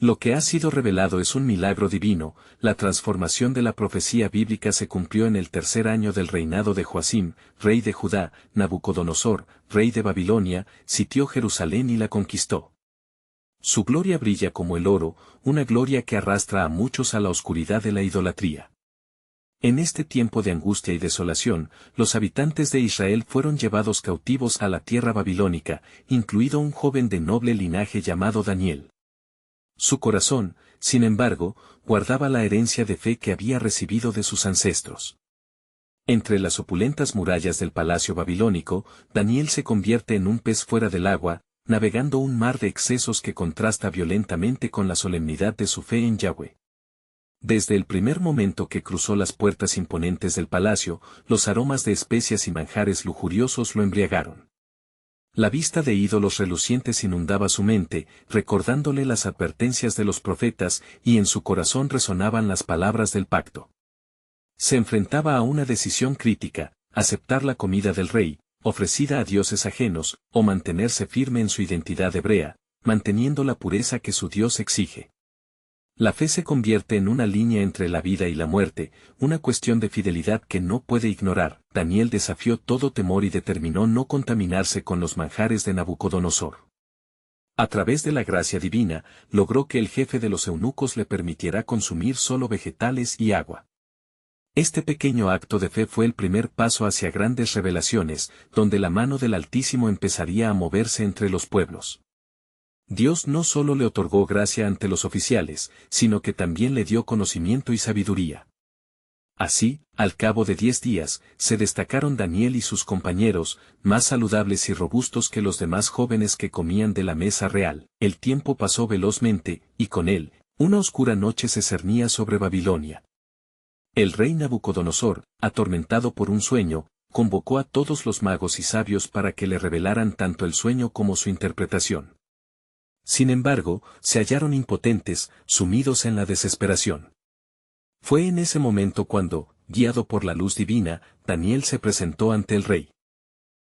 Lo que ha sido revelado es un milagro divino. La transformación de la profecía bíblica se cumplió en el tercer año del reinado de Joacim, rey de Judá. Nabucodonosor, rey de Babilonia, sitió Jerusalén y la conquistó. Su gloria brilla como el oro, una gloria que arrastra a muchos a la oscuridad de la idolatría. En este tiempo de angustia y desolación, los habitantes de Israel fueron llevados cautivos a la tierra babilónica, incluido un joven de noble linaje llamado Daniel. Su corazón, sin embargo, guardaba la herencia de fe que había recibido de sus ancestros. Entre las opulentas murallas del palacio babilónico, Daniel se convierte en un pez fuera del agua, navegando un mar de excesos que contrasta violentamente con la solemnidad de su fe en Yahweh. Desde el primer momento que cruzó las puertas imponentes del palacio, los aromas de especias y manjares lujuriosos lo embriagaron. La vista de ídolos relucientes inundaba su mente, recordándole las advertencias de los profetas, y en su corazón resonaban las palabras del pacto. Se enfrentaba a una decisión crítica: aceptar la comida del rey, ofrecida a dioses ajenos, o mantenerse firme en su identidad hebrea, manteniendo la pureza que su Dios exige. La fe se convierte en una línea entre la vida y la muerte, una cuestión de fidelidad que no puede ignorar. Daniel desafió todo temor y determinó no contaminarse con los manjares de Nabucodonosor. A través de la gracia divina, logró que el jefe de los eunucos le permitiera consumir solo vegetales y agua. Este pequeño acto de fe fue el primer paso hacia grandes revelaciones, donde la mano del Altísimo empezaría a moverse entre los pueblos. Dios no solo le otorgó gracia ante los oficiales, sino que también le dio conocimiento y sabiduría. Así, al cabo de 10 días, se destacaron Daniel y sus compañeros, más saludables y robustos que los demás jóvenes que comían de la mesa real. El tiempo pasó velozmente, y con él, una oscura noche se cernía sobre Babilonia. El rey Nabucodonosor, atormentado por un sueño, convocó a todos los magos y sabios para que le revelaran tanto el sueño como su interpretación. Sin embargo, se hallaron impotentes, sumidos en la desesperación. Fue en ese momento cuando, guiado por la luz divina, Daniel se presentó ante el rey.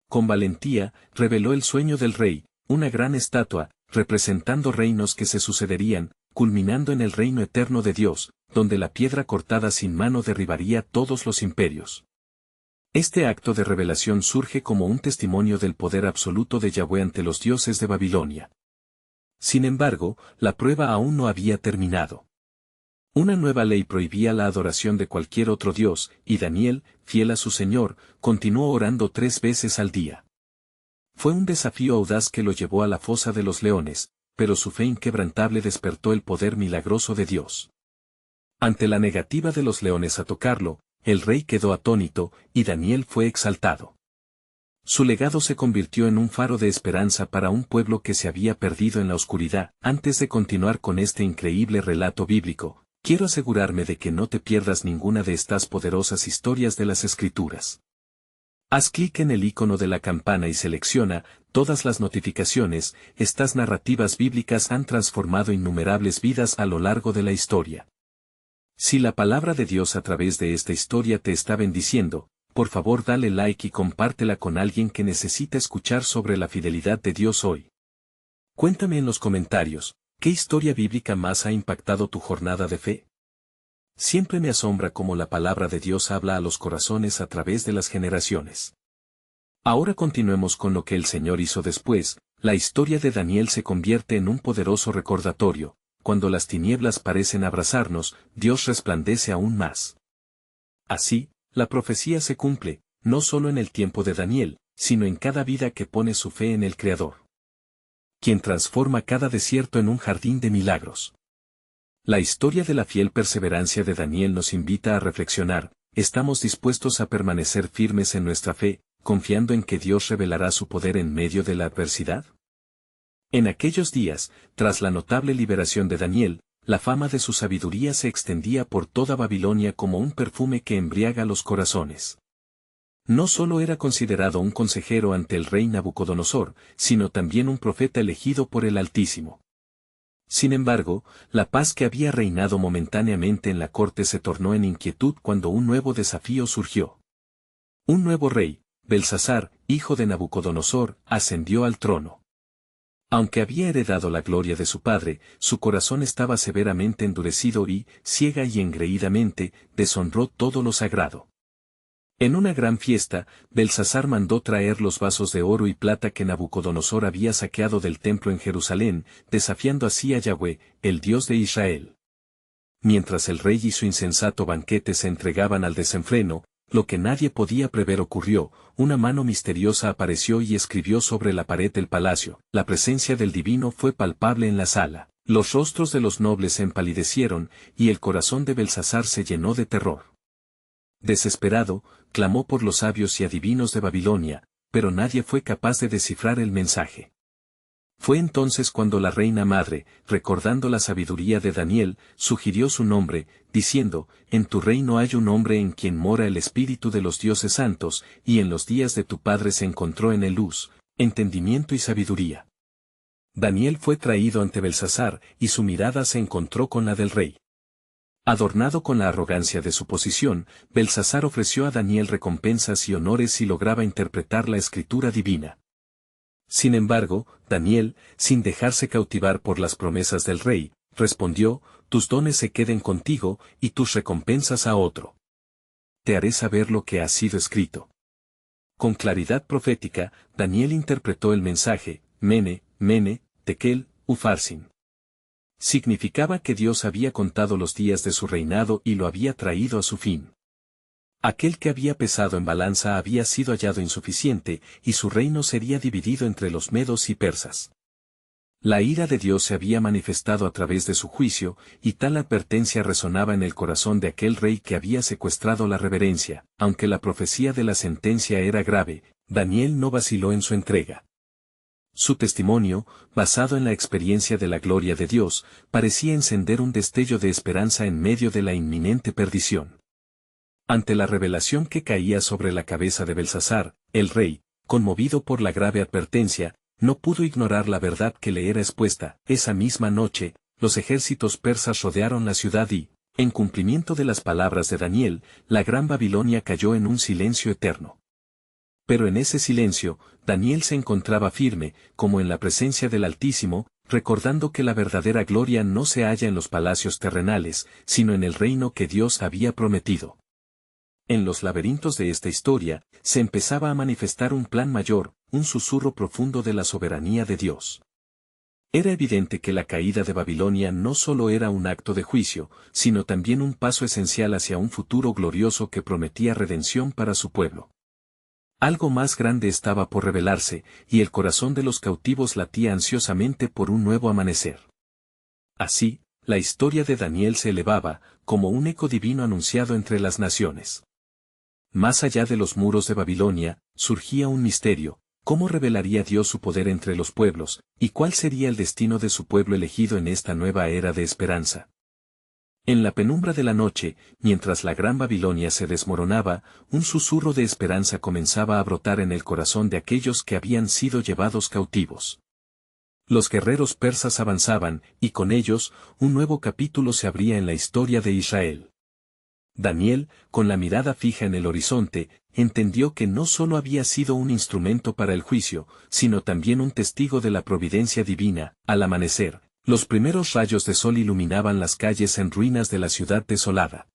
Con valentía, reveló el sueño del rey, una gran estatua, representando reinos que se sucederían, culminando en el reino eterno de Dios, donde la piedra cortada sin mano derribaría todos los imperios. Este acto de revelación surge como un testimonio del poder absoluto de Yahweh ante los dioses de Babilonia. Sin embargo, la prueba aún no había terminado. Una nueva ley prohibía la adoración de cualquier otro dios, y Daniel, fiel a su Señor, continuó orando 3 veces al día. Fue un desafío audaz que lo llevó a la fosa de los leones, pero su fe inquebrantable despertó el poder milagroso de Dios. Ante la negativa de los leones a tocarlo, el rey quedó atónito, y Daniel fue exaltado. Su legado se convirtió en un faro de esperanza para un pueblo que se había perdido en la oscuridad. Antes de continuar con este increíble relato bíblico, quiero asegurarme de que no te pierdas ninguna de estas poderosas historias de las Escrituras. Haz clic en el icono de la campana y selecciona todas las notificaciones. Estas narrativas bíblicas han transformado innumerables vidas a lo largo de la historia. Si la palabra de Dios a través de esta historia te está bendiciendo, por favor dale like y compártela con alguien que necesita escuchar sobre la fidelidad de Dios hoy. Cuéntame en los comentarios, ¿qué historia bíblica más ha impactado tu jornada de fe? Siempre me asombra cómo la palabra de Dios habla a los corazones a través de las generaciones. Ahora continuemos con lo que el Señor hizo después. La historia de Daniel se convierte en un poderoso recordatorio. Cuando las tinieblas parecen abrazarnos, Dios resplandece aún más. Así, la profecía se cumple, no solo en el tiempo de Daniel, sino en cada vida que pone su fe en el Creador, quien transforma cada desierto en un jardín de milagros. La historia de la fiel perseverancia de Daniel nos invita a reflexionar. ¿Estamos dispuestos a permanecer firmes en nuestra fe, confiando en que Dios revelará su poder en medio de la adversidad? En aquellos días, tras la notable liberación de Daniel, la fama de su sabiduría se extendía por toda Babilonia como un perfume que embriaga los corazones. No solo era considerado un consejero ante el rey Nabucodonosor, sino también un profeta elegido por el Altísimo. Sin embargo, la paz que había reinado momentáneamente en la corte se tornó en inquietud cuando un nuevo desafío surgió. Un nuevo rey, Belsasar, hijo de Nabucodonosor, ascendió al trono. Aunque había heredado la gloria de su padre, su corazón estaba severamente endurecido y, ciega y engreídamente, deshonró todo lo sagrado. En una gran fiesta, Belsasar mandó traer los vasos de oro y plata que Nabucodonosor había saqueado del templo en Jerusalén, desafiando así a Yahweh, el Dios de Israel. Mientras el rey y su insensato banquete se entregaban al desenfreno, lo que nadie podía prever ocurrió, una mano misteriosa apareció y escribió sobre la pared del palacio. La presencia del divino fue palpable en la sala. Los rostros de los nobles se empalidecieron, y el corazón de Belsasar se llenó de terror. Desesperado, clamó por los sabios y adivinos de Babilonia, pero nadie fue capaz de descifrar el mensaje. Fue entonces cuando la reina madre, recordando la sabiduría de Daniel, sugirió su nombre, diciendo, en tu reino hay un hombre en quien mora el espíritu de los dioses santos, y en los días de tu padre se encontró en él luz, entendimiento y sabiduría. Daniel fue traído ante Belsasar, y su mirada se encontró con la del rey. Adornado con la arrogancia de su posición, Belsasar ofreció a Daniel recompensas y honores si lograba interpretar la escritura divina. Sin embargo, Daniel, sin dejarse cautivar por las promesas del rey, respondió, tus dones se queden contigo, y tus recompensas a otro. Te haré saber lo que ha sido escrito. Con claridad profética, Daniel interpretó el mensaje, Mene, Mene, Tekel, Ufarsin. Significaba que Dios había contado los días de su reinado y lo había traído a su fin. Aquel que había pesado en balanza había sido hallado insuficiente, y su reino sería dividido entre los medos y persas. La ira de Dios se había manifestado a través de su juicio, y tal advertencia resonaba en el corazón de aquel rey que había secuestrado la reverencia. Aunque la profecía de la sentencia era grave, Daniel no vaciló en su entrega. Su testimonio, basado en la experiencia de la gloria de Dios, parecía encender un destello de esperanza en medio de la inminente perdición. Ante la revelación que caía sobre la cabeza de Belsasar, el rey, conmovido por la grave advertencia, no pudo ignorar la verdad que le era expuesta. Esa misma noche, los ejércitos persas rodearon la ciudad y, en cumplimiento de las palabras de Daniel, la gran Babilonia cayó en un silencio eterno. Pero en ese silencio, Daniel se encontraba firme, como en la presencia del Altísimo, recordando que la verdadera gloria no se halla en los palacios terrenales, sino en el reino que Dios había prometido. En los laberintos de esta historia, se empezaba a manifestar un plan mayor, un susurro profundo de la soberanía de Dios. Era evidente que la caída de Babilonia no solo era un acto de juicio, sino también un paso esencial hacia un futuro glorioso que prometía redención para su pueblo. Algo más grande estaba por revelarse, y el corazón de los cautivos latía ansiosamente por un nuevo amanecer. Así, la historia de Daniel se elevaba, como un eco divino anunciado entre las naciones. Más allá de los muros de Babilonia, surgía un misterio: ¿cómo revelaría Dios su poder entre los pueblos, y cuál sería el destino de su pueblo elegido en esta nueva era de esperanza? En la penumbra de la noche, mientras la gran Babilonia se desmoronaba, un susurro de esperanza comenzaba a brotar en el corazón de aquellos que habían sido llevados cautivos. Los guerreros persas avanzaban, y con ellos, un nuevo capítulo se abría en la historia de Israel. Daniel, con la mirada fija en el horizonte, entendió que no solo había sido un instrumento para el juicio, sino también un testigo de la providencia divina. Al amanecer, los primeros rayos de sol iluminaban las calles en ruinas de la ciudad desolada.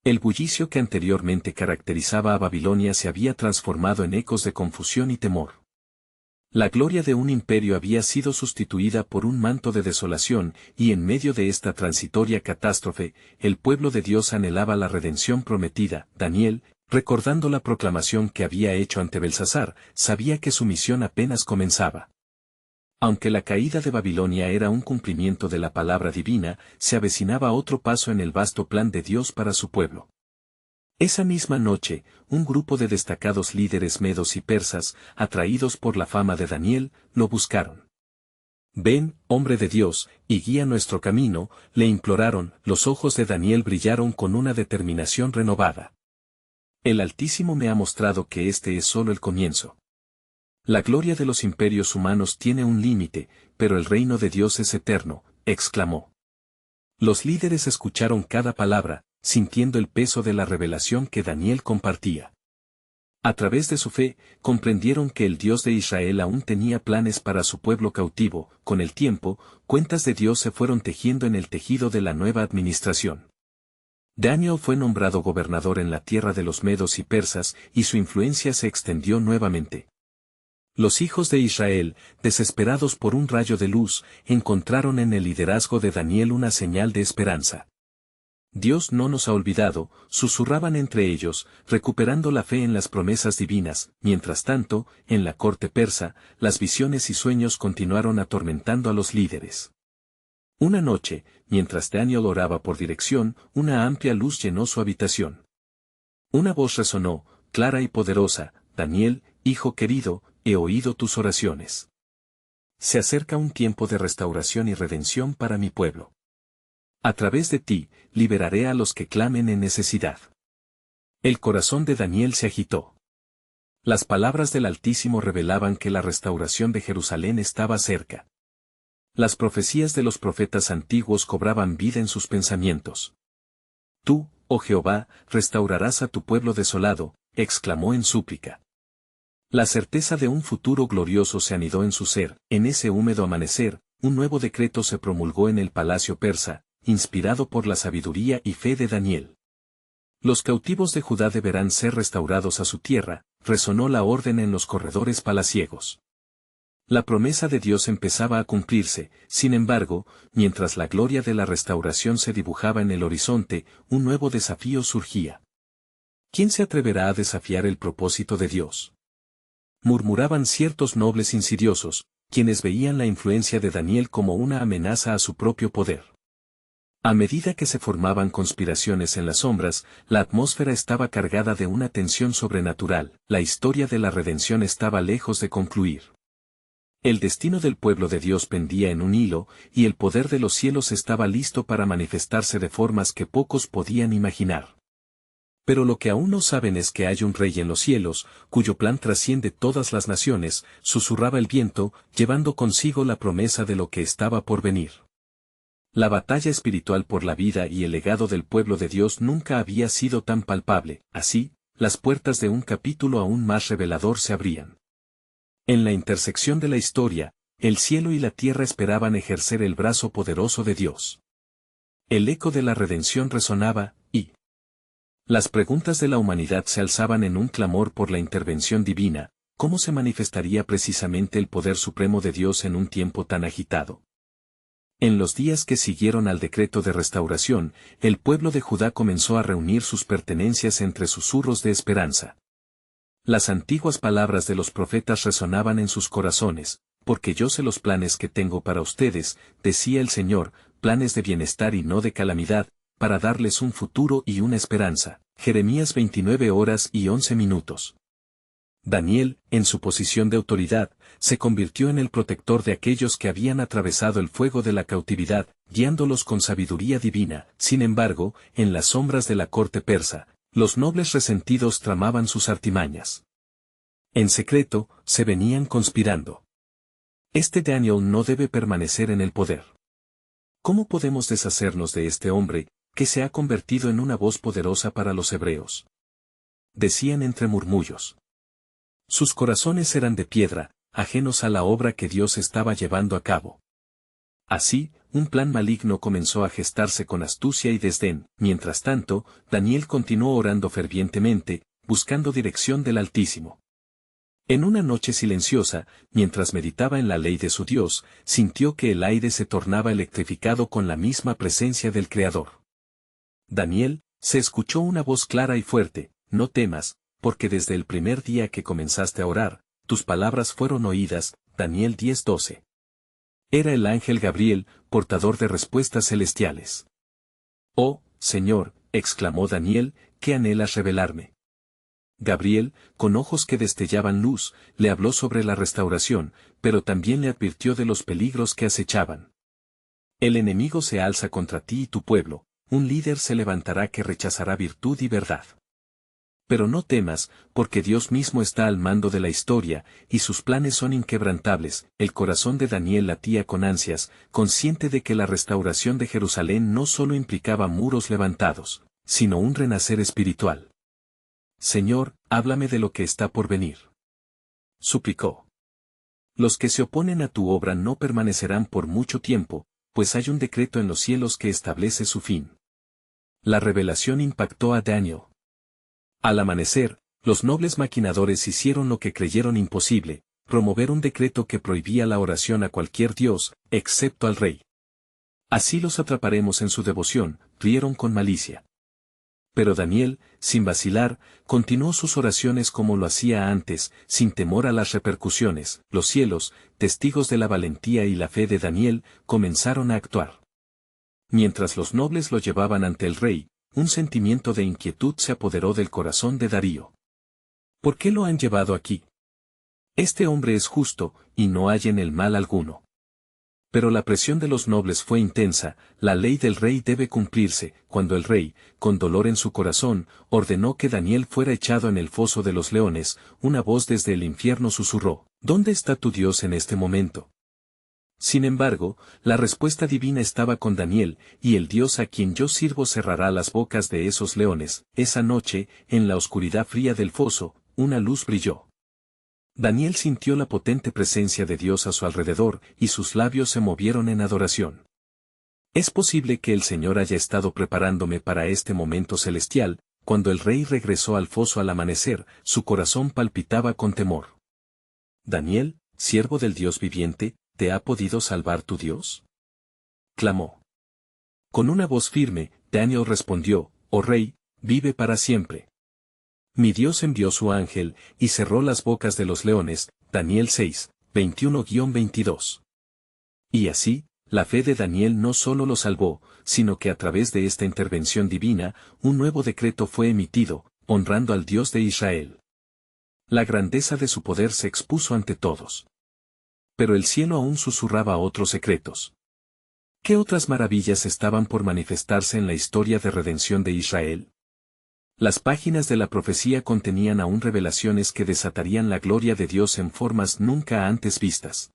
El bullicio que anteriormente caracterizaba a Babilonia se había transformado en ecos de confusión y temor. La gloria de un imperio había sido sustituida por un manto de desolación, y en medio de esta transitoria catástrofe, el pueblo de Dios anhelaba la redención prometida. Daniel, recordando la proclamación que había hecho ante Belsasar, sabía que su misión apenas comenzaba. Aunque la caída de Babilonia era un cumplimiento de la palabra divina, se avecinaba otro paso en el vasto plan de Dios para su pueblo. Esa misma noche, un grupo de destacados líderes medos y persas, atraídos por la fama de Daniel, lo buscaron. «Ven, hombre de Dios, y guía nuestro camino», le imploraron. Los ojos de Daniel brillaron con una determinación renovada. «El Altísimo me ha mostrado que este es solo el comienzo. La gloria de los imperios humanos tiene un límite, pero el reino de Dios es eterno», exclamó. Los líderes escucharon cada palabra, sintiendo el peso de la revelación que Daniel compartía. A través de su fe, comprendieron que el Dios de Israel aún tenía planes para su pueblo cautivo. Con el tiempo, cuentas de Dios se fueron tejiendo en el tejido de la nueva administración. Daniel fue nombrado gobernador en la tierra de los medos y persas, y su influencia se extendió nuevamente. Los hijos de Israel, desesperados por un rayo de luz, encontraron en el liderazgo de Daniel una señal de esperanza. Dios no nos ha olvidado, susurraban entre ellos, recuperando la fe en las promesas divinas. Mientras tanto, en la corte persa, las visiones y sueños continuaron atormentando a los líderes. Una noche, mientras Daniel oraba por dirección, una amplia luz llenó su habitación. Una voz resonó, clara y poderosa: Daniel, hijo querido, he oído tus oraciones. Se acerca un tiempo de restauración y redención para mi pueblo. A través de ti, liberaré a los que clamen en necesidad. El corazón de Daniel se agitó. Las palabras del Altísimo revelaban que la restauración de Jerusalén estaba cerca. Las profecías de los profetas antiguos cobraban vida en sus pensamientos. Tú, oh Jehová, restaurarás a tu pueblo desolado, exclamó en súplica. La certeza de un futuro glorioso se anidó en su ser. En ese húmedo amanecer, un nuevo decreto se promulgó en el palacio persa, inspirado por la sabiduría y fe de Daniel. Los cautivos de Judá deberán ser restaurados a su tierra, resonó la orden en los corredores palaciegos. La promesa de Dios empezaba a cumplirse. Sin embargo, mientras la gloria de la restauración se dibujaba en el horizonte, un nuevo desafío surgía. ¿Quién se atreverá a desafiar el propósito de Dios? Murmuraban ciertos nobles insidiosos, quienes veían la influencia de Daniel como una amenaza a su propio poder. A medida que se formaban conspiraciones en las sombras, la atmósfera estaba cargada de una tensión sobrenatural. La historia de la redención estaba lejos de concluir. El destino del pueblo de Dios pendía en un hilo, y el poder de los cielos estaba listo para manifestarse de formas que pocos podían imaginar. Pero lo que aún no saben es que hay un rey en los cielos, cuyo plan trasciende todas las naciones, susurraba el viento, llevando consigo la promesa de lo que estaba por venir. La batalla espiritual por la vida y el legado del pueblo de Dios nunca había sido tan palpable. Así, las puertas de un capítulo aún más revelador se abrían. En la intersección de la historia, el cielo y la tierra esperaban ejercer el brazo poderoso de Dios. El eco de la redención resonaba, y las preguntas de la humanidad se alzaban en un clamor por la intervención divina. ¿Cómo se manifestaría precisamente el poder supremo de Dios en un tiempo tan agitado? En los días que siguieron al decreto de restauración, el pueblo de Judá comenzó a reunir sus pertenencias entre susurros de esperanza. Las antiguas palabras de los profetas resonaban en sus corazones: porque yo sé los planes que tengo para ustedes, decía el Señor, planes de bienestar y no de calamidad, para darles un futuro y una esperanza. Jeremías 29:11. Daniel, en su posición de autoridad, se convirtió en el protector de aquellos que habían atravesado el fuego de la cautividad, guiándolos con sabiduría divina. Sin embargo, en las sombras de la corte persa, los nobles resentidos tramaban sus artimañas. En secreto, se venían conspirando. Este Daniel no debe permanecer en el poder. ¿Cómo podemos deshacernos de este hombre, que se ha convertido en una voz poderosa para los hebreos? Decían entre murmullos. Sus corazones eran de piedra, ajenos a la obra que Dios estaba llevando a cabo. Así, un plan maligno comenzó a gestarse con astucia y desdén. Mientras tanto, Daniel continuó orando fervientemente, buscando dirección del Altísimo. En una noche silenciosa, mientras meditaba en la ley de su Dios, sintió que el aire se tornaba electrificado con la misma presencia del Creador. Daniel, se escuchó una voz clara y fuerte: no temas, porque desde el primer día que comenzaste a orar, tus palabras fueron oídas. Daniel 10:12. Era el ángel Gabriel, portador de respuestas celestiales. Oh, Señor, exclamó Daniel, ¿qué anhelas revelarme? Gabriel, con ojos que destellaban luz, le habló sobre la restauración, pero también le advirtió de los peligros que acechaban. El enemigo se alza contra ti y tu pueblo, un líder se levantará que rechazará virtud y verdad. Pero no temas, porque Dios mismo está al mando de la historia, y sus planes son inquebrantables. El corazón de Daniel latía con ansias, consciente de que la restauración de Jerusalén no solo implicaba muros levantados, sino un renacer espiritual. Señor, háblame de lo que está por venir. Suplicó. Los que se oponen a tu obra no permanecerán por mucho tiempo, pues hay un decreto en los cielos que establece su fin. La revelación impactó a Daniel. Al amanecer, los nobles maquinadores hicieron lo que creyeron imposible, promover un decreto que prohibía la oración a cualquier dios, excepto al rey. Así los atraparemos en su devoción, rieron con malicia. Pero Daniel, sin vacilar, continuó sus oraciones como lo hacía antes, sin temor a las repercusiones. Los cielos, testigos de la valentía y la fe de Daniel, comenzaron a actuar. Mientras los nobles lo llevaban ante el rey, un sentimiento de inquietud se apoderó del corazón de Darío. ¿Por qué lo han llevado aquí? Este hombre es justo, y no hay en él mal alguno. Pero la presión de los nobles fue intensa, la ley del rey debe cumplirse, cuando el rey, con dolor en su corazón, ordenó que Daniel fuera echado en el foso de los leones, una voz desde el infierno susurró, ¿dónde está tu Dios en este momento? Sin embargo, la respuesta divina estaba con Daniel, y el Dios a quien yo sirvo cerrará las bocas de esos leones. Esa noche, en la oscuridad fría del foso, una luz brilló. Daniel sintió la potente presencia de Dios a su alrededor, y sus labios se movieron en adoración. Es posible que el Señor haya estado preparándome para este momento celestial. Cuando el rey regresó al foso al amanecer, su corazón palpitaba con temor. Daniel, siervo del Dios viviente, ¿te ha podido salvar tu Dios? Clamó. Con una voz firme, Daniel respondió, oh rey, vive para siempre. Mi Dios envió su ángel, y cerró las bocas de los leones. Daniel 6, 21-22. Y así, la fe de Daniel no solo lo salvó, sino que a través de esta intervención divina, un nuevo decreto fue emitido, honrando al Dios de Israel. La grandeza de su poder se expuso ante todos. Pero el cielo aún susurraba otros secretos. ¿Qué otras maravillas estaban por manifestarse en la historia de redención de Israel? Las páginas de la profecía contenían aún revelaciones que desatarían la gloria de Dios en formas nunca antes vistas.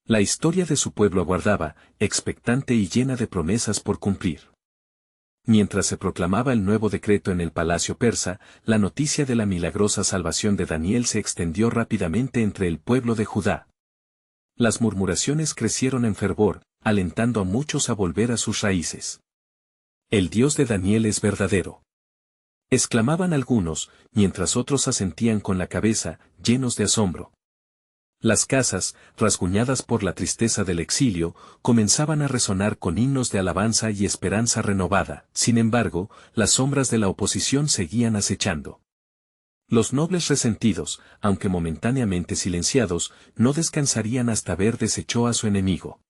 La historia de su pueblo aguardaba, expectante y llena de promesas por cumplir. Mientras se proclamaba el nuevo decreto en el palacio persa, la noticia de la milagrosa salvación de Daniel se extendió rápidamente entre el pueblo de Judá. Las murmuraciones crecieron en fervor, alentando a muchos a volver a sus raíces. El Dios de Daniel es verdadero. Exclamaban algunos, mientras otros asentían con la cabeza, llenos de asombro. Las casas, rasguñadas por la tristeza del exilio, comenzaban a resonar con himnos de alabanza y esperanza renovada. Sin embargo, las sombras de la oposición seguían acechando. Los nobles resentidos, aunque momentáneamente silenciados, no descansarían hasta ver deshecho a su enemigo.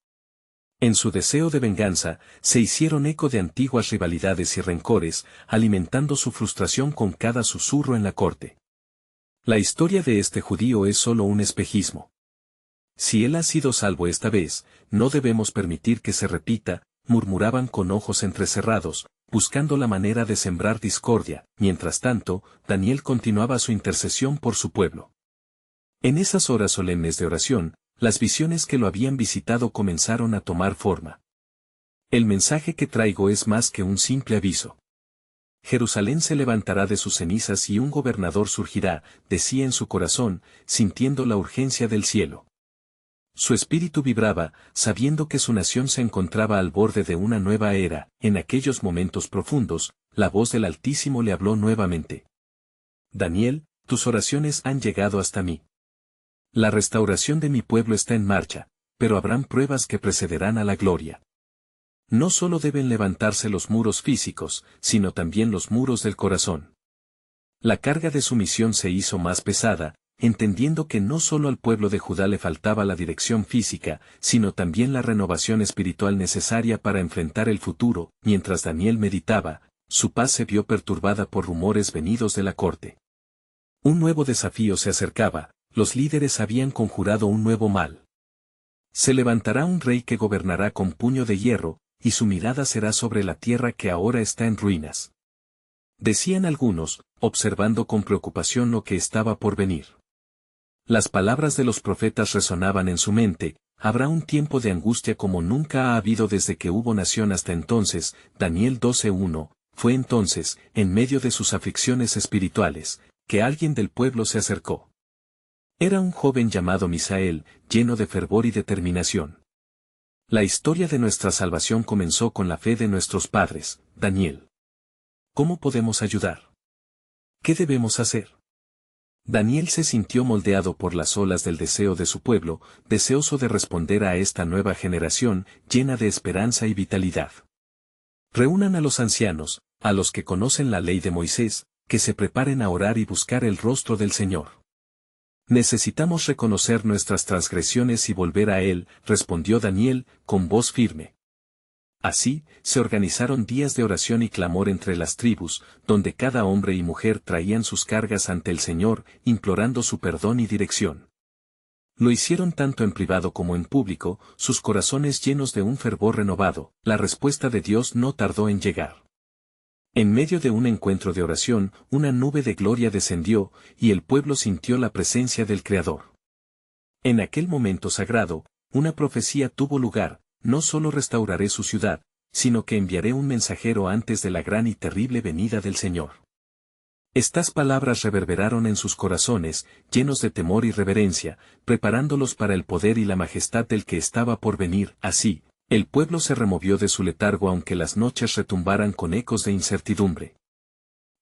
En su deseo de venganza, se hicieron eco de antiguas rivalidades y rencores, alimentando su frustración con cada susurro en la corte. La historia de este judío es solo un espejismo. Si él ha sido salvo esta vez, no debemos permitir que se repita, murmuraban con ojos entrecerrados, buscando la manera de sembrar discordia. Mientras tanto, Daniel continuaba su intercesión por su pueblo. En esas horas solemnes de oración, las visiones que lo habían visitado comenzaron a tomar forma. El mensaje que traigo es más que un simple aviso. Jerusalén se levantará de sus cenizas y un gobernador surgirá, decía en su corazón, sintiendo la urgencia del cielo. Su espíritu vibraba, sabiendo que su nación se encontraba al borde de una nueva era. En aquellos momentos profundos, la voz del Altísimo le habló nuevamente. Daniel, tus oraciones han llegado hasta mí. La restauración de mi pueblo está en marcha, pero habrán pruebas que precederán a la gloria. No solo deben levantarse los muros físicos, sino también los muros del corazón. La carga de su misión se hizo más pesada, entendiendo que no solo al pueblo de Judá le faltaba la dirección física, sino también la renovación espiritual necesaria para enfrentar el futuro. Mientras Daniel meditaba, su paz se vio perturbada por rumores venidos de la corte. Un nuevo desafío se acercaba, los líderes habían conjurado un nuevo mal. Se levantará un rey que gobernará con puño de hierro, y su mirada será sobre la tierra que ahora está en ruinas. Decían algunos, observando con preocupación lo que estaba por venir. Las palabras de los profetas resonaban en su mente, habrá un tiempo de angustia como nunca ha habido desde que hubo nación hasta entonces. Daniel 12:1, fue entonces, en medio de sus aflicciones espirituales, que alguien del pueblo se acercó. Era un joven llamado Misael, lleno de fervor y determinación. La historia de nuestra salvación comenzó con la fe de nuestros padres, Daniel. ¿Cómo podemos ayudar? ¿Qué debemos hacer? Daniel se sintió moldeado por las olas del deseo de su pueblo, deseoso de responder a esta nueva generación, llena de esperanza y vitalidad. Reúnan a los ancianos, a los que conocen la ley de Moisés, que se preparen a orar y buscar el rostro del Señor. Necesitamos reconocer nuestras transgresiones y volver a Él, respondió Daniel, con voz firme. Así, se organizaron días de oración y clamor entre las tribus, donde cada hombre y mujer traían sus cargas ante el Señor, implorando su perdón y dirección. Lo hicieron tanto en privado como en público, sus corazones llenos de un fervor renovado. La respuesta de Dios no tardó en llegar. En medio de un encuentro de oración, una nube de gloria descendió, y el pueblo sintió la presencia del Creador. En aquel momento sagrado, una profecía tuvo lugar: no solo restauraré su ciudad, sino que enviaré un mensajero antes de la gran y terrible venida del Señor. Estas palabras reverberaron en sus corazones, llenos de temor y reverencia, preparándolos para el poder y la majestad del que estaba por venir. Así, el pueblo se removió de su letargo aunque las noches retumbaran con ecos de incertidumbre.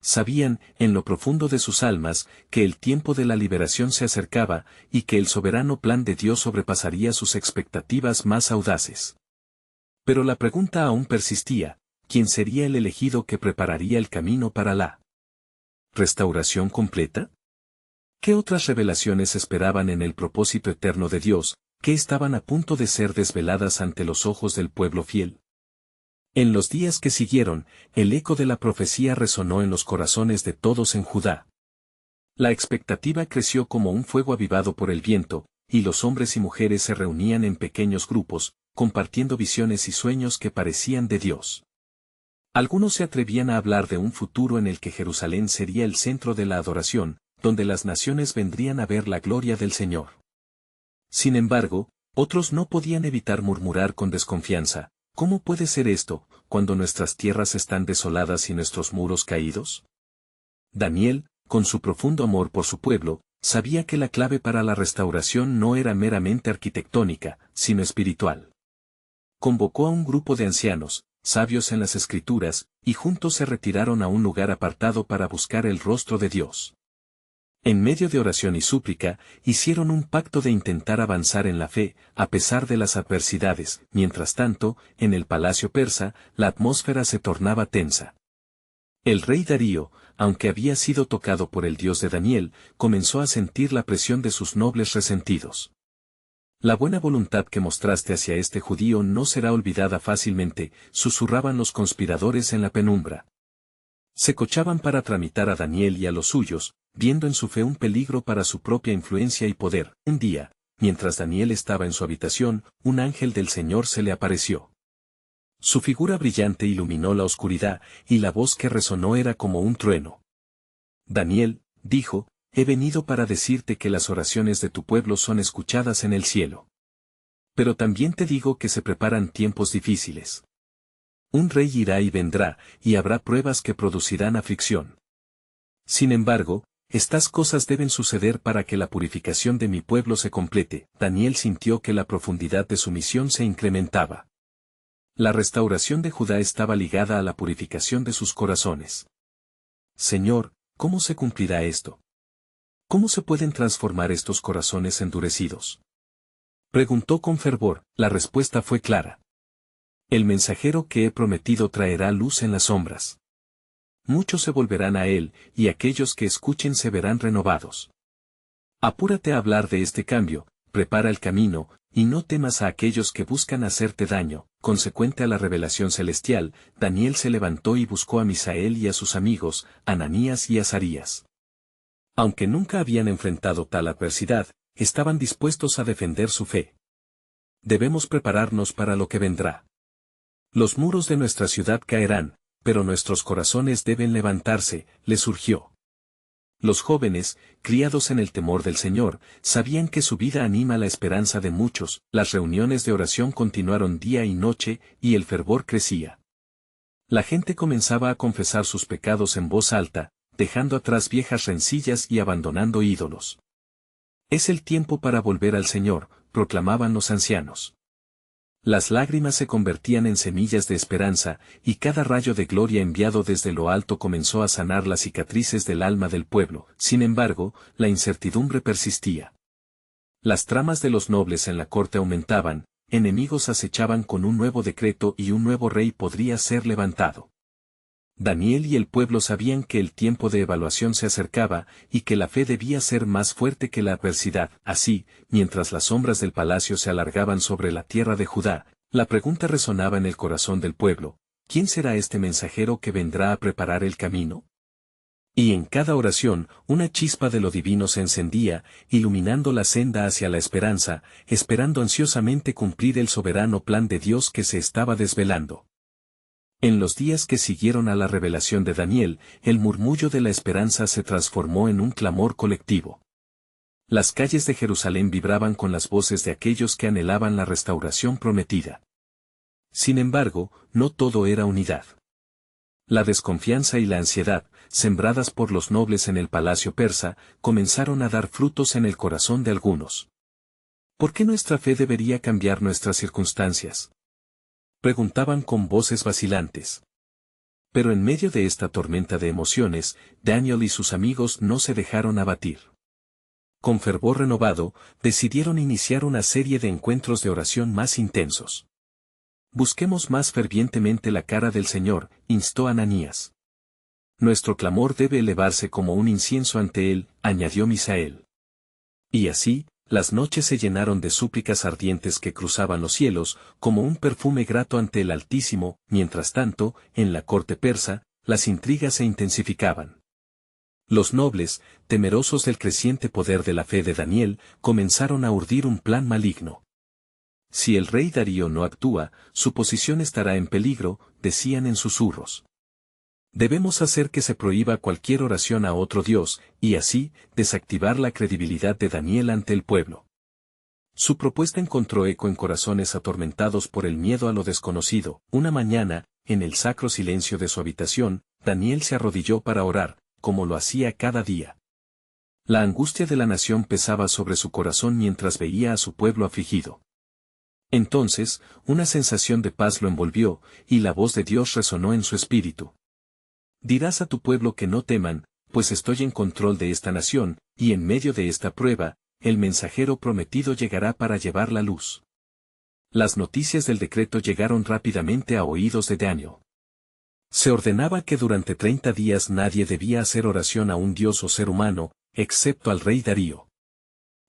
Sabían, en lo profundo de sus almas, que el tiempo de la liberación se acercaba, y que el soberano plan de Dios sobrepasaría sus expectativas más audaces. Pero la pregunta aún persistía: ¿quién sería el elegido que prepararía el camino para la restauración completa? ¿Qué otras revelaciones esperaban en el propósito eterno de Dios, que estaban a punto de ser desveladas ante los ojos del pueblo fiel? En los días que siguieron, el eco de la profecía resonó en los corazones de todos en Judá. La expectativa creció como un fuego avivado por el viento, y los hombres y mujeres se reunían en pequeños grupos, compartiendo visiones y sueños que parecían de Dios. Algunos se atrevían a hablar de un futuro en el que Jerusalén sería el centro de la adoración, donde las naciones vendrían a ver la gloria del Señor. Sin embargo, otros no podían evitar murmurar con desconfianza: ¿cómo puede ser esto, cuando nuestras tierras están desoladas y nuestros muros caídos? Daniel, con su profundo amor por su pueblo, sabía que la clave para la restauración no era meramente arquitectónica, sino espiritual. Convocó a un grupo de ancianos, sabios en las Escrituras, y juntos se retiraron a un lugar apartado para buscar el rostro de Dios. En medio de oración y súplica, hicieron un pacto de intentar avanzar en la fe, a pesar de las adversidades. Mientras tanto, en el palacio persa, la atmósfera se tornaba tensa. El rey Darío, aunque había sido tocado por el Dios de Daniel, comenzó a sentir la presión de sus nobles resentidos. La buena voluntad que mostraste hacia este judío no será olvidada fácilmente, susurraban los conspiradores en la penumbra. Se cochaban para tramitar a Daniel y a los suyos, viendo en su fe un peligro para su propia influencia y poder. Un día, mientras Daniel estaba en su habitación, un ángel del Señor se le apareció. Su figura brillante iluminó la oscuridad, y la voz que resonó era como un trueno. Daniel, dijo, he venido para decirte que las oraciones de tu pueblo son escuchadas en el cielo. Pero también te digo que se preparan tiempos difíciles. Un rey irá y vendrá, y habrá pruebas que producirán aflicción. Sin embargo, estas cosas deben suceder para que la purificación de mi pueblo se complete. Daniel sintió que la profundidad de su misión se incrementaba. La restauración de Judá estaba ligada a la purificación de sus corazones. Señor, ¿cómo se cumplirá esto? ¿Cómo se pueden transformar estos corazones endurecidos? Preguntó con fervor. La respuesta fue clara. El mensajero que he prometido traerá luz en las sombras. Muchos se volverán a él, y aquellos que escuchen se verán renovados. Apúrate a hablar de este cambio, prepara el camino, y no temas a aquellos que buscan hacerte daño. Consecuente a la revelación celestial, Daniel se levantó y buscó a Misael y a sus amigos, Ananías y Azarías. Aunque nunca habían enfrentado tal adversidad, estaban dispuestos a defender su fe. Debemos prepararnos para lo que vendrá. Los muros de nuestra ciudad caerán, pero nuestros corazones deben levantarse, les surgió. Los jóvenes, criados en el temor del Señor, sabían que su vida anima la esperanza de muchos. Las reuniones de oración continuaron día y noche, y el fervor crecía. La gente comenzaba a confesar sus pecados en voz alta, dejando atrás viejas rencillas y abandonando ídolos. Es el tiempo para volver al Señor, proclamaban los ancianos. Las lágrimas se convertían en semillas de esperanza, y cada rayo de gloria enviado desde lo alto comenzó a sanar las cicatrices del alma del pueblo. Sin embargo, la incertidumbre persistía. Las tramas de los nobles en la corte aumentaban, enemigos acechaban con un nuevo decreto y un nuevo rey podría ser levantado. Daniel y el pueblo sabían que el tiempo de evaluación se acercaba y que la fe debía ser más fuerte que la adversidad. Así, mientras las sombras del palacio se alargaban sobre la tierra de Judá, la pregunta resonaba en el corazón del pueblo: ¿quién será este mensajero que vendrá a preparar el camino? Y en cada oración, una chispa de lo divino se encendía, iluminando la senda hacia la esperanza, esperando ansiosamente cumplir el soberano plan de Dios que se estaba desvelando. En los días que siguieron a la revelación de Daniel, el murmullo de la esperanza se transformó en un clamor colectivo. Las calles de Jerusalén vibraban con las voces de aquellos que anhelaban la restauración prometida. Sin embargo, no todo era unidad. La desconfianza y la ansiedad, sembradas por los nobles en el palacio persa, comenzaron a dar frutos en el corazón de algunos. ¿Por qué nuestra fe debería cambiar nuestras circunstancias?, preguntaban con voces vacilantes. Pero en medio de esta tormenta de emociones, Daniel y sus amigos no se dejaron abatir. Con fervor renovado, decidieron iniciar una serie de encuentros de oración más intensos. Busquemos más fervientemente la cara del Señor, instó Ananías. Nuestro clamor debe elevarse como un incienso ante Él, añadió Misael. Y así, las noches se llenaron de súplicas ardientes que cruzaban los cielos, como un perfume grato ante el Altísimo. Mientras tanto, en la corte persa, las intrigas se intensificaban. Los nobles, temerosos del creciente poder de la fe de Daniel, comenzaron a urdir un plan maligno. Si el rey Darío no actúa, su posición estará en peligro, decían en susurros. Debemos hacer que se prohíba cualquier oración a otro Dios, y así, desactivar la credibilidad de Daniel ante el pueblo. Su propuesta encontró eco en corazones atormentados por el miedo a lo desconocido. Una mañana, en el sacro silencio de su habitación, Daniel se arrodilló para orar, como lo hacía cada día. La angustia de la nación pesaba sobre su corazón mientras veía a su pueblo afligido. Entonces, una sensación de paz lo envolvió, y la voz de Dios resonó en su espíritu. Dirás a tu pueblo que no teman, pues estoy en control de esta nación, y en medio de esta prueba, el mensajero prometido llegará para llevar la luz. Las noticias del decreto llegaron rápidamente a oídos de Daniel. Se ordenaba que durante 30 días nadie debía hacer oración a un dios o ser humano, excepto al rey Darío.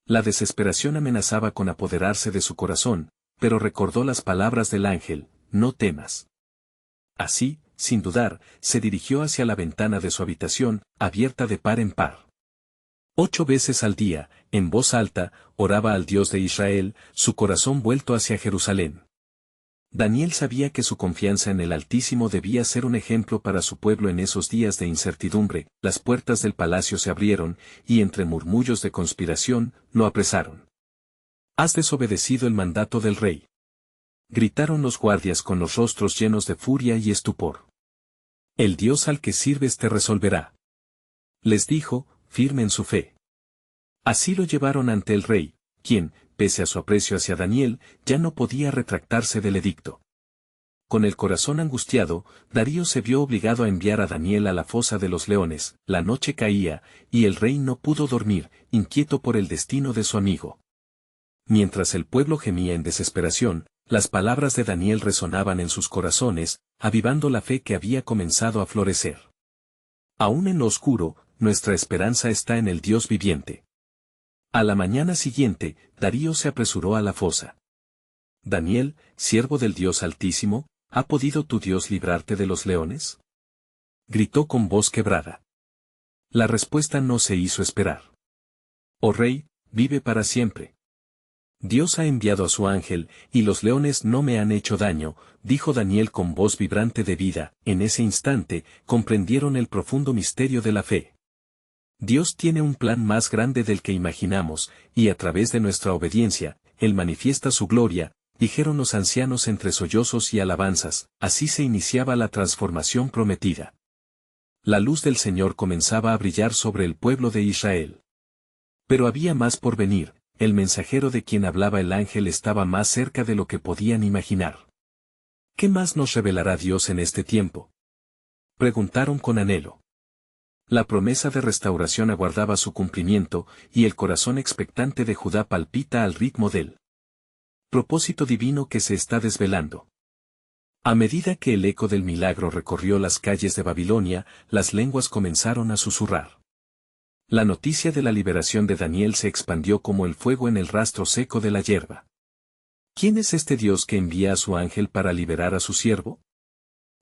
La desesperación amenazaba con apoderarse de su corazón, pero recordó las palabras del ángel: no temas. Así, sin dudar, se dirigió hacia la ventana de su habitación, abierta de par en par. 8 veces al día, en voz alta, oraba al Dios de Israel, su corazón vuelto hacia Jerusalén. Daniel sabía que su confianza en el Altísimo debía ser un ejemplo para su pueblo en esos días de incertidumbre. Las puertas del palacio se abrieron, y entre murmullos de conspiración, lo apresaron. «Has desobedecido el mandato del rey», gritaron los guardias con los rostros llenos de furia y estupor. «El Dios al que sirves te resolverá», les dijo, firme en su fe. Así lo llevaron ante el rey, quien, pese a su aprecio hacia Daniel, ya no podía retractarse del edicto. Con el corazón angustiado, Darío se vio obligado a enviar a Daniel a la fosa de los leones. La noche caía, y el rey no pudo dormir, inquieto por el destino de su amigo. Mientras el pueblo gemía en desesperación, las palabras de Daniel resonaban en sus corazones, avivando la fe que había comenzado a florecer. Aún en lo oscuro, nuestra esperanza está en el Dios viviente. A la mañana siguiente, Darío se apresuró a la fosa. Daniel, siervo del Dios Altísimo, ¿ha podido tu Dios librarte de los leones?, gritó con voz quebrada. La respuesta no se hizo esperar. Oh rey, vive para siempre. Dios ha enviado a su ángel, y los leones no me han hecho daño, dijo Daniel con voz vibrante de vida. En ese instante, comprendieron el profundo misterio de la fe. Dios tiene un plan más grande del que imaginamos, y a través de nuestra obediencia, Él manifiesta su gloria. dijeron los ancianos entre sollozos y alabanzas. Así se iniciaba la transformación prometida. La luz del Señor comenzaba a brillar sobre el pueblo de Israel. Pero había más por venir, el mensajero de quien hablaba el ángel estaba más cerca de lo que podían imaginar. ¿Qué más nos revelará Dios en este tiempo?, preguntaron con anhelo. La promesa de restauración aguardaba su cumplimiento, y el corazón expectante de Judá palpita al ritmo del propósito divino que se está desvelando. A medida que el eco del milagro recorrió las calles de Babilonia, las lenguas comenzaron a susurrar. La noticia de la liberación de Daniel se expandió como el fuego en el rastro seco de la hierba. ¿Quién es este Dios que envía a su ángel para liberar a su siervo?,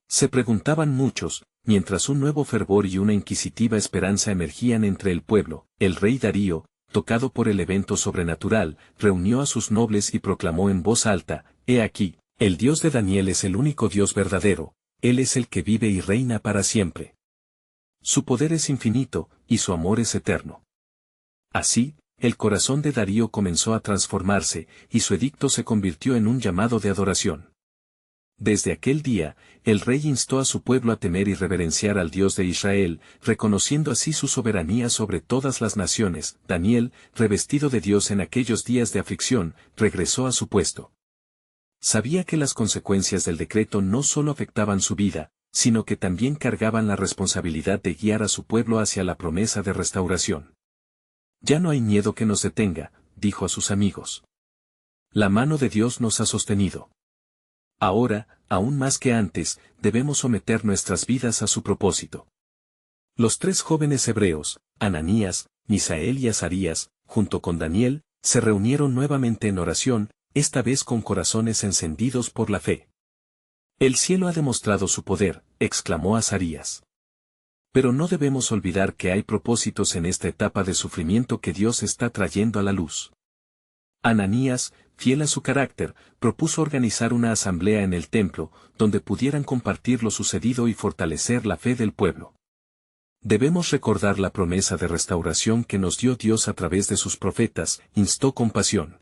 se preguntaban muchos, mientras un nuevo fervor y una inquisitiva esperanza emergían entre el pueblo. El rey Darío, tocado por el evento sobrenatural, reunió a sus nobles y proclamó en voz alta: «He aquí, el Dios de Daniel es el único Dios verdadero, Él es el que vive y reina para siempre. Su poder es infinito, y su amor es eterno». Así, el corazón de Darío comenzó a transformarse, y su edicto se convirtió en un llamado de adoración. Desde aquel día, el rey instó a su pueblo a temer y reverenciar al Dios de Israel, reconociendo así su soberanía sobre todas las naciones. Daniel, revestido de Dios en aquellos días de aflicción, regresó a su puesto. Sabía que las consecuencias del decreto no solo afectaban su vida, sino que también cargaban la responsabilidad de guiar a su pueblo hacia la promesa de restauración. «Ya no hay miedo que nos detenga», dijo a sus amigos. «La mano de Dios nos ha sostenido. Ahora, aún más que antes, debemos someter nuestras vidas a su propósito». Los tres jóvenes hebreos, Ananías, Misael y Azarías, junto con Daniel, se reunieron nuevamente en oración, esta vez con corazones encendidos por la fe. «El cielo ha demostrado su poder», exclamó Azarías. «Pero no debemos olvidar que hay propósitos en esta etapa de sufrimiento que Dios está trayendo a la luz». Ananías, fiel a su carácter, propuso organizar una asamblea en el templo, donde pudieran compartir lo sucedido y fortalecer la fe del pueblo. «Debemos recordar la promesa de restauración que nos dio Dios a través de sus profetas», instó con pasión.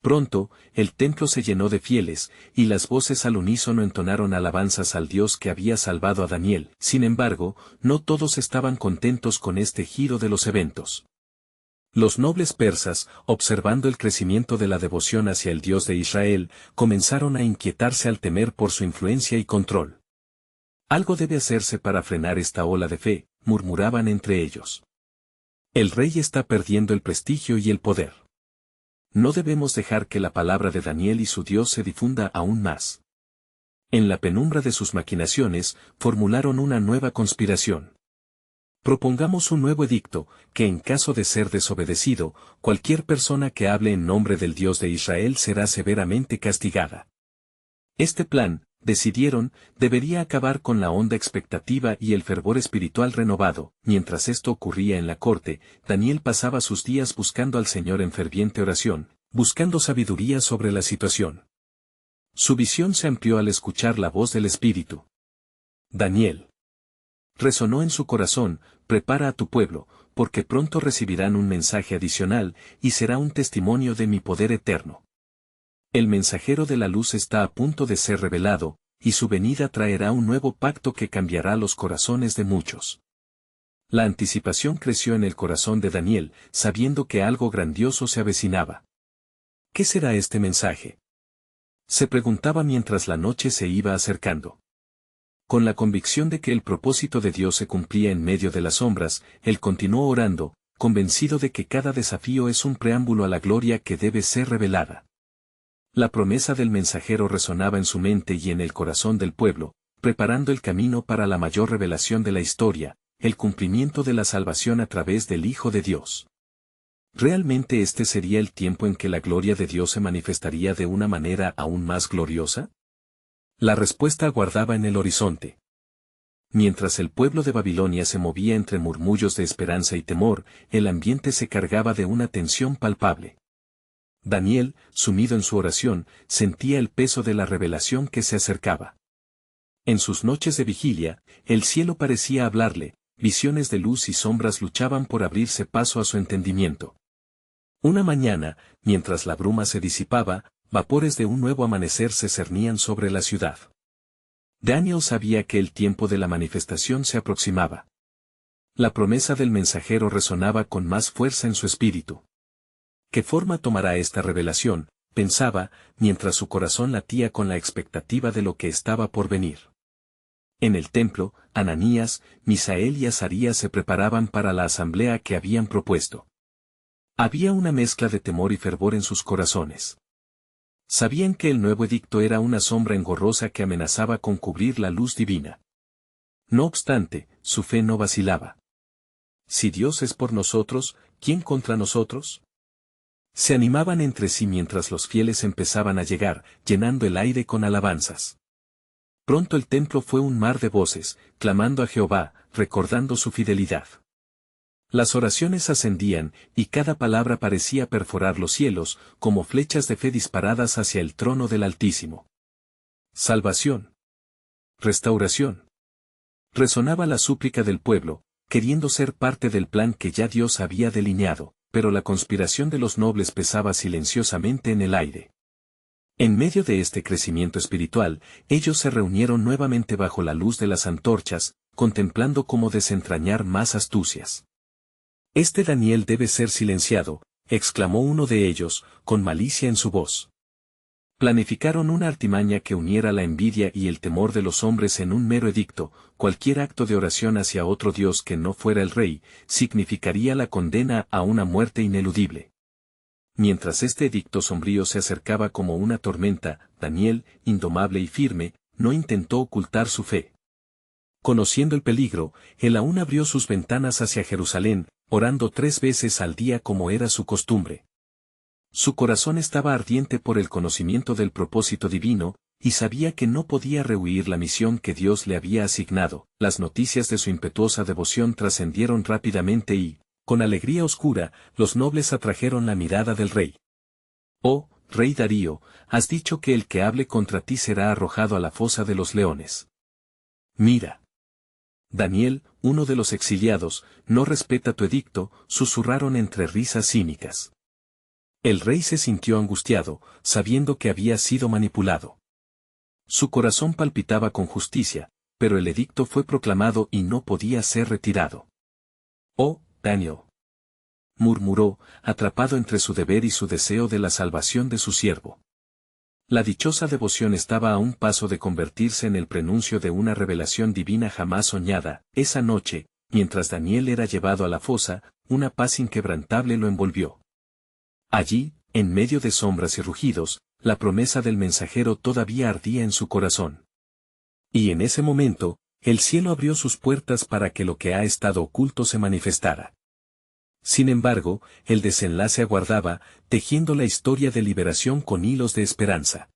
Pronto, el templo se llenó de fieles, y las voces al unísono entonaron alabanzas al Dios que había salvado a Daniel. Sin embargo, no todos estaban contentos con este giro de los eventos. Los nobles persas, observando el crecimiento de la devoción hacia el Dios de Israel, comenzaron a inquietarse al temer por su influencia y control. «Algo debe hacerse para frenar esta ola de fe», murmuraban entre ellos. «El rey está perdiendo el prestigio y el poder. No debemos dejar que la palabra de Daniel y su Dios se difunda aún más». En la penumbra de sus maquinaciones, formularon una nueva conspiración. «Propongamos un nuevo edicto, que en caso de ser desobedecido, cualquier persona que hable en nombre del Dios de Israel será severamente castigada». Este plan, decidieron, debería acabar con la honda expectativa y el fervor espiritual renovado. Mientras esto ocurría en la corte, Daniel pasaba sus días buscando al Señor en ferviente oración, buscando sabiduría sobre la situación. Su visión se amplió al escuchar la voz del Espíritu. «Daniel», resonó en su corazón, «prepara a tu pueblo, porque pronto recibirán un mensaje adicional, y será un testimonio de mi poder eterno. El mensajero de la luz está a punto de ser revelado, y su venida traerá un nuevo pacto que cambiará los corazones de muchos». La anticipación creció en el corazón de Daniel, sabiendo que algo grandioso se avecinaba. «¿Qué será este mensaje?», se preguntaba mientras la noche se iba acercando. Con la convicción de que el propósito de Dios se cumplía en medio de las sombras, él continuó orando, convencido de que cada desafío es un preámbulo a la gloria que debe ser revelada. La promesa del mensajero resonaba en su mente y en el corazón del pueblo, preparando el camino para la mayor revelación de la historia, el cumplimiento de la salvación a través del Hijo de Dios. ¿Realmente este sería el tiempo en que la gloria de Dios se manifestaría de una manera aún más gloriosa? La respuesta aguardaba en el horizonte. Mientras el pueblo de Babilonia se movía entre murmullos de esperanza y temor, el ambiente se cargaba de una tensión palpable. Daniel, sumido en su oración, sentía el peso de la revelación que se acercaba. En sus noches de vigilia, el cielo parecía hablarle, visiones de luz y sombras luchaban por abrirse paso a su entendimiento. Una mañana, mientras la bruma se disipaba, vapores de un nuevo amanecer se cernían sobre la ciudad. Daniel sabía que el tiempo de la manifestación se aproximaba. La promesa del mensajero resonaba con más fuerza en su espíritu. ¿Qué forma tomará esta revelación?, pensaba, mientras su corazón latía con la expectativa de lo que estaba por venir. En el templo, Ananías, Misael y Azarías se preparaban para la asamblea que habían propuesto. Había una mezcla de temor y fervor en sus corazones. Sabían que el nuevo edicto era una sombra engorrosa que amenazaba con cubrir la luz divina. No obstante, su fe no vacilaba. Si Dios es por nosotros, ¿quién contra nosotros? Se animaban entre sí mientras los fieles empezaban a llegar, llenando el aire con alabanzas. Pronto el templo fue un mar de voces, clamando a Jehová, recordando su fidelidad. Las oraciones ascendían, y cada palabra parecía perforar los cielos, como flechas de fe disparadas hacia el trono del Altísimo. Salvación. Restauración. Resonaba la súplica del pueblo, queriendo ser parte del plan que ya Dios había delineado, pero la conspiración de los nobles pesaba silenciosamente en el aire. En medio de este crecimiento espiritual, ellos se reunieron nuevamente bajo la luz de las antorchas, contemplando cómo desentrañar más astucias. «Este Daniel debe ser silenciado», exclamó uno de ellos, con malicia en su voz. Planificaron una artimaña que uniera la envidia y el temor de los hombres en un mero edicto. Cualquier acto de oración hacia otro Dios que no fuera el rey, significaría la condena a una muerte ineludible. Mientras este edicto sombrío se acercaba como una tormenta, Daniel, indomable y firme, no intentó ocultar su fe. Conociendo el peligro, él aún abrió sus ventanas hacia Jerusalén, orando 3 veces al día como era su costumbre. Su corazón estaba ardiente por el conocimiento del propósito divino, y sabía que no podía rehuir la misión que Dios le había asignado. Las noticias de su impetuosa devoción trascendieron rápidamente y, con alegría oscura, los nobles atrajeron la mirada del rey. «Oh, rey Darío, has dicho que el que hable contra ti será arrojado a la fosa de los leones. Mira. Daniel, uno de los exiliados, no respeta tu edicto», susurraron entre risas cínicas. El rey se sintió angustiado, sabiendo que había sido manipulado. Su corazón palpitaba con justicia, pero el edicto fue proclamado y no podía ser retirado. «Oh, Daniel», murmuró, atrapado entre su deber y su deseo de la salvación de su siervo. La dichosa devoción estaba a un paso de convertirse en el prenuncio de una revelación divina jamás soñada. Esa noche, mientras Daniel era llevado a la fosa, una paz inquebrantable lo envolvió. Allí, en medio de sombras y rugidos, la promesa del mensajero todavía ardía en su corazón. Y en ese momento, el cielo abrió sus puertas para que lo que ha estado oculto se manifestara. Sin embargo, el desenlace aguardaba, tejiendo la historia de liberación con hilos de esperanza.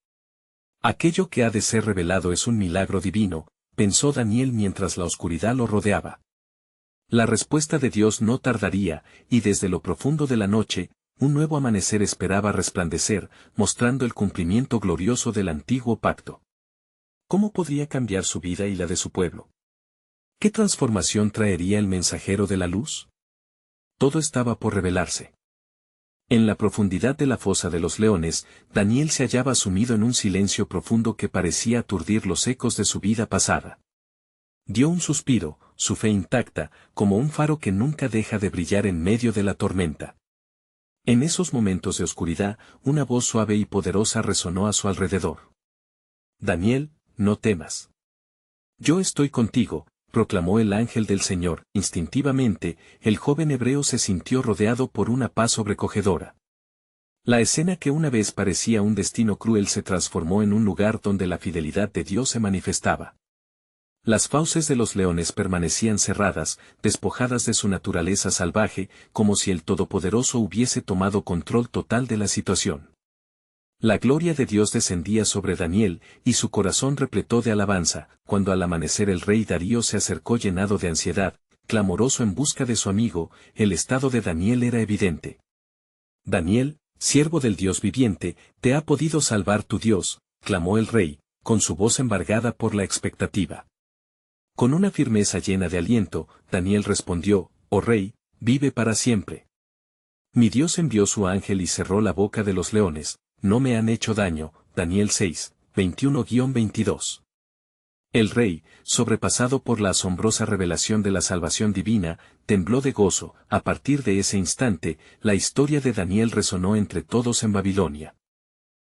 Aquello que ha de ser revelado es un milagro divino, pensó Daniel mientras la oscuridad lo rodeaba. La respuesta de Dios no tardaría, y desde lo profundo de la noche, un nuevo amanecer esperaba resplandecer, mostrando el cumplimiento glorioso del antiguo pacto. ¿Cómo podría cambiar su vida y la de su pueblo? ¿Qué transformación traería el mensajero de la luz? Todo estaba por revelarse. En la profundidad de la fosa de los leones, Daniel se hallaba sumido en un silencio profundo que parecía aturdir los ecos de su vida pasada. Dio un suspiro, su fe intacta, como un faro que nunca deja de brillar en medio de la tormenta. En esos momentos de oscuridad, una voz suave y poderosa resonó a su alrededor. «Daniel, no temas. Yo estoy contigo», proclamó el ángel del Señor. Instintivamente, el joven hebreo se sintió rodeado por una paz sobrecogedora. La escena que una vez parecía un destino cruel se transformó en un lugar donde la fidelidad de Dios se manifestaba. Las fauces de los leones permanecían cerradas, despojadas de su naturaleza salvaje, como si el Todopoderoso hubiese tomado control total de la situación. La gloria de Dios descendía sobre Daniel, y su corazón repletó de alabanza. Cuando al amanecer el rey Darío se acercó llenado de ansiedad, clamoroso en busca de su amigo, el estado de Daniel era evidente. «Daniel, siervo del Dios viviente, te ha podido salvar tu Dios», clamó el rey, con su voz embargada por la expectativa. Con una firmeza llena de aliento, Daniel respondió: «Oh rey, vive para siempre. Mi Dios envió su ángel y cerró la boca de los leones, no me han hecho daño. Daniel 6, 21-22. El rey, sobrepasado por la asombrosa revelación de la salvación divina, tembló de gozo. A partir de ese instante, la historia de Daniel resonó entre todos en Babilonia.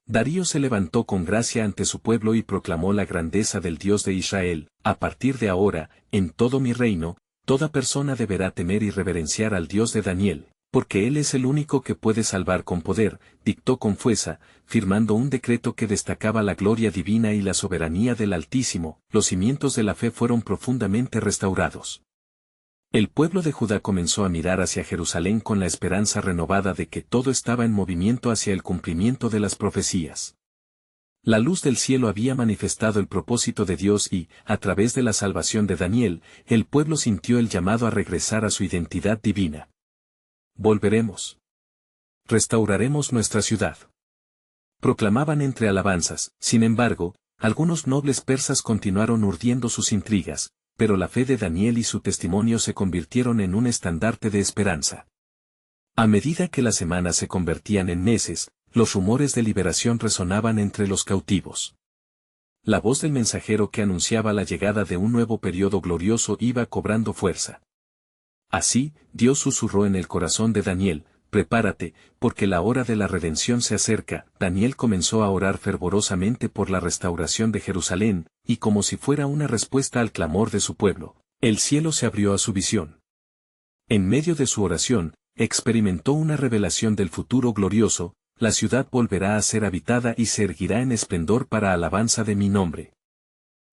Darío se levantó con gracia ante su pueblo y proclamó la grandeza del Dios de Israel. A partir de ahora, en todo mi reino, toda persona deberá temer y reverenciar al Dios de Daniel, porque Él es el único que puede salvar con poder, dictó con fuerza, firmando un decreto que destacaba la gloria divina y la soberanía del Altísimo. Los cimientos de la fe fueron profundamente restaurados. El pueblo de Judá comenzó a mirar hacia Jerusalén con la esperanza renovada de que todo estaba en movimiento hacia el cumplimiento de las profecías. La luz del cielo había manifestado el propósito de Dios y, a través de la salvación de Daniel, el pueblo sintió el llamado a regresar a su identidad divina. Volveremos. Restauraremos nuestra ciudad. Proclamaban entre alabanzas. Sin embargo, algunos nobles persas continuaron urdiendo sus intrigas, pero la fe de Daniel y su testimonio se convirtieron en un estandarte de esperanza. A medida que las semanas se convertían en meses, los rumores de liberación resonaban entre los cautivos. La voz del mensajero que anunciaba la llegada de un nuevo periodo glorioso iba cobrando fuerza. Así, Dios susurró en el corazón de Daniel: prepárate, porque la hora de la redención se acerca. Daniel comenzó a orar fervorosamente por la restauración de Jerusalén, y como si fuera una respuesta al clamor de su pueblo, el cielo se abrió a su visión. En medio de su oración, experimentó una revelación del futuro glorioso: la ciudad volverá a ser habitada y se erguirá en esplendor para alabanza de mi nombre.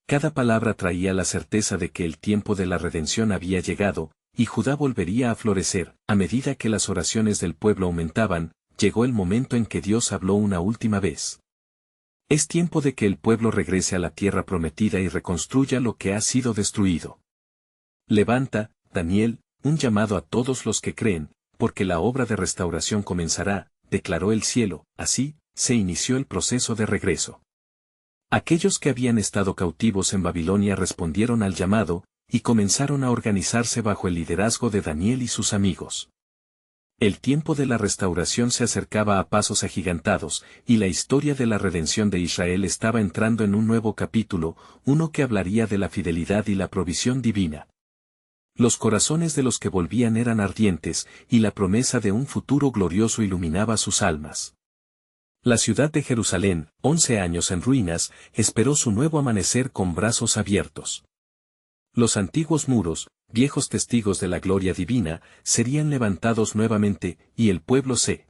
Cada palabra traía la certeza de que el tiempo de la redención había llegado, y Judá volvería a florecer. A medida que las oraciones del pueblo aumentaban, llegó el momento en que Dios habló una última vez. Es tiempo de que el pueblo regrese a la tierra prometida y reconstruya lo que ha sido destruido. Levanta, Daniel, un llamado a todos los que creen, porque la obra de restauración comenzará, declaró el cielo. Así, se inició el proceso de regreso. Aquellos que habían estado cautivos en Babilonia respondieron al llamado, y comenzaron a organizarse bajo el liderazgo de Daniel y sus amigos. El tiempo de la restauración se acercaba a pasos agigantados, y la historia de la redención de Israel estaba entrando en un nuevo capítulo, uno que hablaría de la fidelidad y la provisión divina. Los corazones de los que volvían eran ardientes, y la promesa de un futuro glorioso iluminaba sus almas. La ciudad de Jerusalén, 11 años en ruinas, esperó su nuevo amanecer con brazos abiertos. Los antiguos muros, viejos testigos de la gloria divina, serían levantados nuevamente, y el pueblo se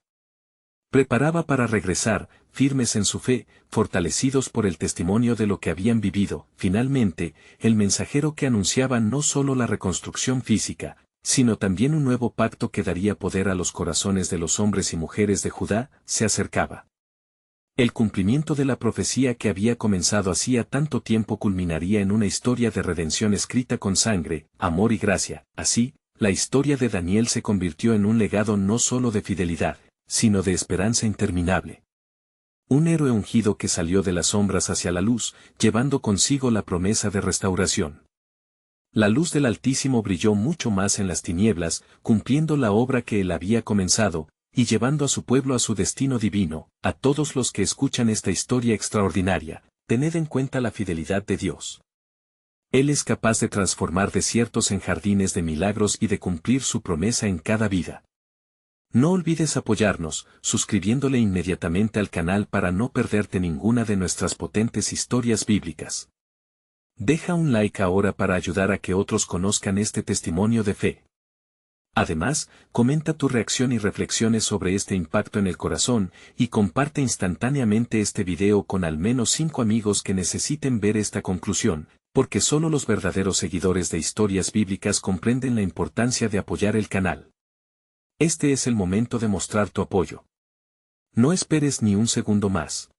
preparaba para regresar, firmes en su fe, fortalecidos por el testimonio de lo que habían vivido. Finalmente, el mensajero que anunciaba no solo la reconstrucción física, sino también un nuevo pacto que daría poder a los corazones de los hombres y mujeres de Judá, se acercaba. El cumplimiento de la profecía que había comenzado hacía tanto tiempo culminaría en una historia de redención escrita con sangre, amor y gracia. Así, la historia de Daniel se convirtió en un legado no solo de fidelidad, sino de esperanza interminable. Un héroe ungido que salió de las sombras hacia la luz, llevando consigo la promesa de restauración. La luz del Altísimo brilló mucho más en las tinieblas, cumpliendo la obra que él había comenzado, y llevando a su pueblo a su destino divino. A todos los que escuchan esta historia extraordinaria, tened en cuenta la fidelidad de Dios. Él es capaz de transformar desiertos en jardines de milagros y de cumplir su promesa en cada vida. No olvides apoyarnos, suscribiéndole inmediatamente al canal para no perderte ninguna de nuestras potentes historias bíblicas. Deja un like ahora para ayudar a que otros conozcan este testimonio de fe. Además, comenta tu reacción y reflexiones sobre este impacto en el corazón, y comparte instantáneamente este video con al menos 5 amigos que necesiten ver esta conclusión, porque solo los verdaderos seguidores de historias bíblicas comprenden la importancia de apoyar el canal. Este es el momento de mostrar tu apoyo. No esperes ni un segundo más.